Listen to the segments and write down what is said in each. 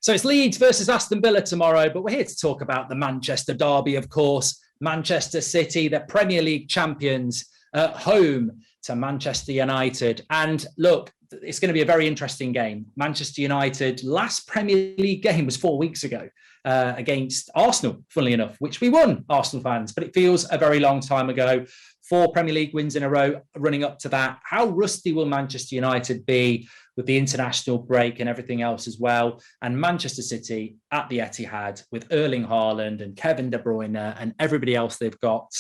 So it's Leeds versus Aston Villa tomorrow, but we're here to talk about the Manchester derby, of course. Manchester City, the Premier League champions, at home to Manchester United. And look, it's going to be a very interesting game. Manchester United, last Premier League game was 4 weeks ago against Arsenal, funnily enough, which we won, Arsenal fans, but it feels a very long time ago. 4 Premier League wins in a row running up to that. How rusty will Manchester United be with the international break and everything else as well? And Manchester City at the Etihad with Erling Haaland and Kevin De Bruyne and everybody else they've got.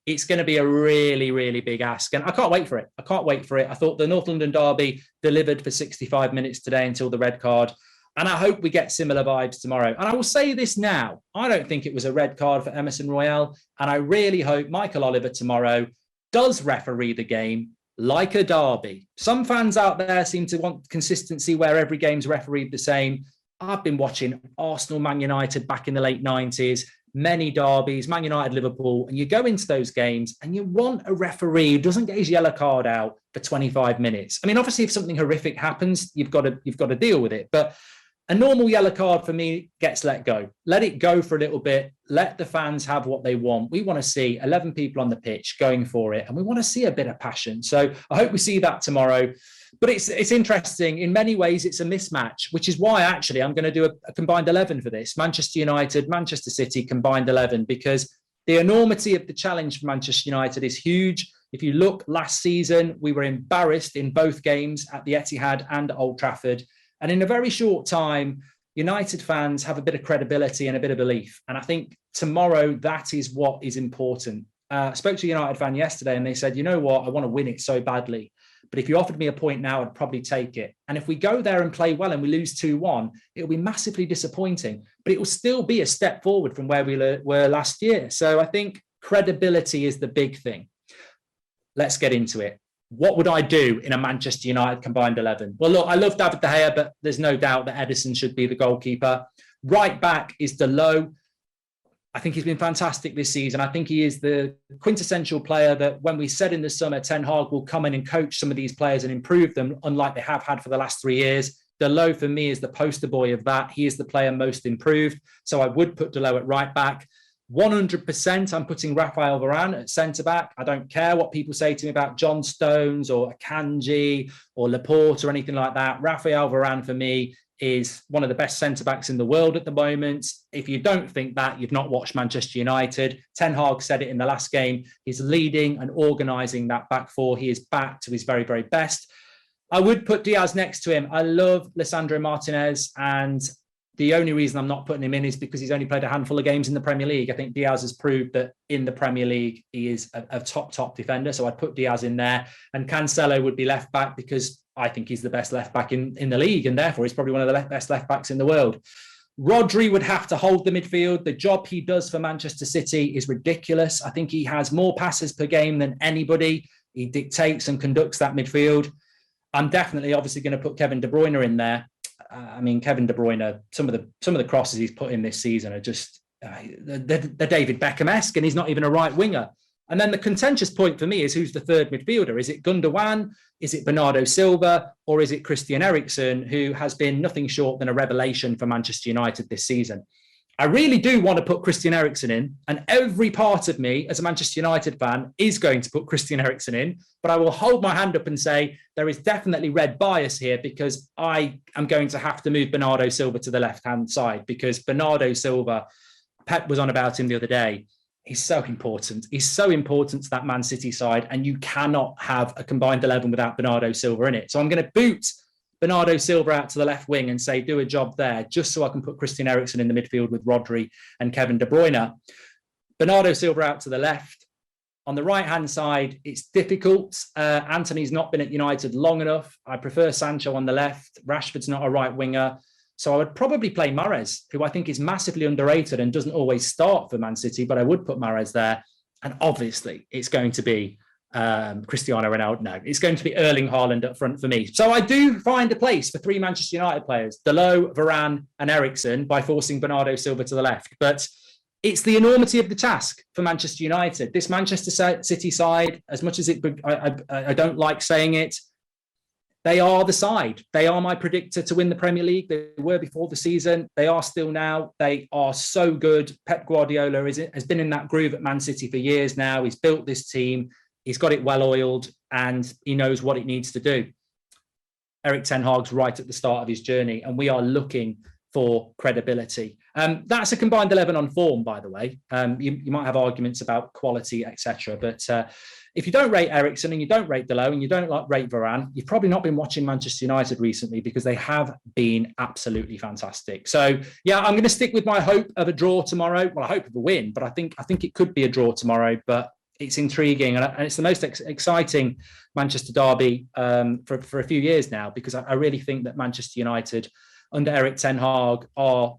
It's going to be a really, really big ask. And I can't wait for it. I thought the North London derby delivered for 65 minutes today until the red card. And I hope we get similar vibes tomorrow. And I will say this now. I don't think it was a red card for Emerson Royal. And I really hope Michael Oliver tomorrow does referee the game like a derby. Some fans out there seem to want consistency where every game's refereed the same. I've been watching Arsenal, Man United back in the late 90s, many derbies, Man United, Liverpool, and you go into those games and you want a referee who doesn't get his yellow card out for 25 minutes. I mean, obviously, if something horrific happens, you've got to deal with it. But a normal yellow card for me gets let go. Let it go for a little bit. Let the fans have what they want. We want to see 11 people on the pitch going for it, and we want to see a bit of passion. So I hope we see that tomorrow. But it's interesting. In many ways, it's a mismatch, which is why actually I'm going to do a combined 11 for this. Manchester United, Manchester City, combined 11, because the enormity of the challenge for Manchester United is huge. If you look last season, we were embarrassed in both games at the Etihad and Old Trafford. And in a very short time, United fans have a bit of credibility and a bit of belief. And I think tomorrow, that is what is important. I spoke to a United fan yesterday and they said, you know what, I want to win it so badly. But if you offered me a point now, I'd probably take it. And if we go there and play well and we lose 2-1, it'll be massively disappointing. But it will still be a step forward from where we were last year. So I think credibility is the big thing. Let's get into it. What would I do in a Manchester United combined 11? Well, look, I love David De Gea, but there's no doubt that Ederson should be the goalkeeper. Right back is Dalot. I think he's been fantastic this season. I think he is the quintessential player that when we said in the summer, Ten Hag will come in and coach some of these players and improve them, unlike they have had for the last 3 years. Dalot, for me, is the poster boy of that. He is the player most improved. So I would put Dalot at right back. 100% I'm putting Rafael Varane at centre-back. I don't care what people say to me about John Stones or Akanji or Laporte or anything like that. Rafael Varane, for me, is one of the best centre-backs in the world at the moment. If you don't think that, you've not watched Manchester United. Ten Hag said it in the last game. He's leading and organising that back four. He is back to his very, very best. I would put Diaz next to him. I love Lisandro Martinez, and the only reason I'm not putting him in is because he's only played a handful of games in the Premier League. I think Diaz has proved that in the Premier League, he is a top defender. So I'd put Diaz in there. And Cancelo would be left back because I think he's the best left back in the league. And therefore, he's probably one of the best left backs in the world. Rodri would have to hold the midfield. The job he does for Manchester City is ridiculous. I think he has more passes per game than anybody. He dictates and conducts that midfield. I'm definitely obviously going to put Kevin De Bruyne in there. I mean, Kevin De Bruyne, some of the crosses he's put in this season are just they're David Beckham-esque, and he's not even a right winger. And then the contentious point for me is who's the third midfielder? Is it Gundogan? Is it Bernardo Silva? Or is it Christian Eriksen, who has been nothing short than a revelation for Manchester United this season? I really do want to put Christian Eriksen in, and every part of me as a Manchester United fan is going to put Christian Eriksen in, but I will hold my hand up and say there is definitely red bias here because I am going to have to move Bernardo Silva to the left-hand side because Bernardo Silva, Pep was on about him the other day, he's so important. He's so important to that Man City side, and you cannot have a combined 11 without Bernardo Silva in it. So I'm going to boot Bernardo Silva out to the left wing and say, do a job there, just so I can put Christian Eriksen in the midfield with Rodri and Kevin De Bruyne. Bernardo Silva out to the left. On the right-hand side, it's difficult. Anthony's not been at United long enough. I prefer Sancho on the left. Rashford's not a right winger. So I would probably play Mahrez, who I think is massively underrated and doesn't always start for Man City, but I would put Mahrez there. And obviously, it's going to be Cristiano Ronaldo. No, it's going to be Erling Haaland up front for me. So I do find a place for 3 Manchester United players, Dalot, Varane and Eriksen, by forcing Bernardo Silva to the left. But it's the enormity of the task for Manchester United. This Manchester City side, as much as I don't like saying it, They are the side. They are my predictor to win the Premier League. They were before the season. They are still now. They are so good. Pep Guardiola has been in that groove at Man City for years now. He's built this team. He's got it well oiled, and he knows what it needs to do. Erik ten Hag's right at the start of his journey, and we are looking for credibility. That's a combined 11 on form, by the way. You might have arguments about quality, etc. But if you don't rate Eriksen and you don't rate Deleuze and you don't rate Varane, you've probably not been watching Manchester United recently, because they have been absolutely fantastic. So, yeah, I'm going to stick with my hope of a draw tomorrow. Well, I hope of a win, but I think it could be a draw tomorrow. But it's intriguing, and it's the most exciting Manchester derby for a few years now, because I really think that Manchester United under Erik ten Hag are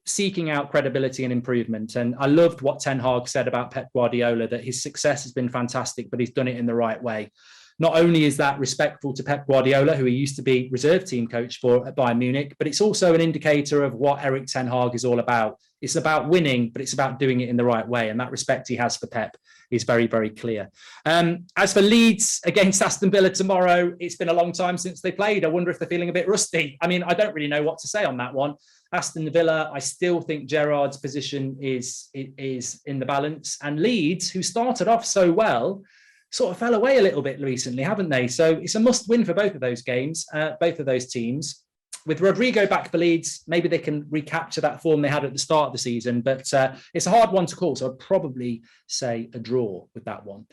seeking out credibility and improvement. And I loved what Ten Hag said about Pep Guardiola, that his success has been fantastic, but he's done it in the right way. Not only is that respectful to Pep Guardiola, who he used to be reserve team coach for at Bayern Munich, but it's also an indicator of what Erik ten Hag is all about. It's about winning, but it's about doing it in the right way. And that respect he has for Pep is very, very clear. As for Leeds against Aston Villa tomorrow, it's been a long time since they played. I wonder if they're feeling a bit rusty. I mean, I don't really know what to say on that one. Aston Villa, I still think Gerrard's position is in the balance. And Leeds, who started off so well, sort of fell away a little bit recently, haven't they? So it's a must win for both of those games, both of those teams. With Rodrigo back for Leeds, maybe they can recapture that form they had at the start of the season, but it's a hard one to call. So I'd probably say a draw with that one.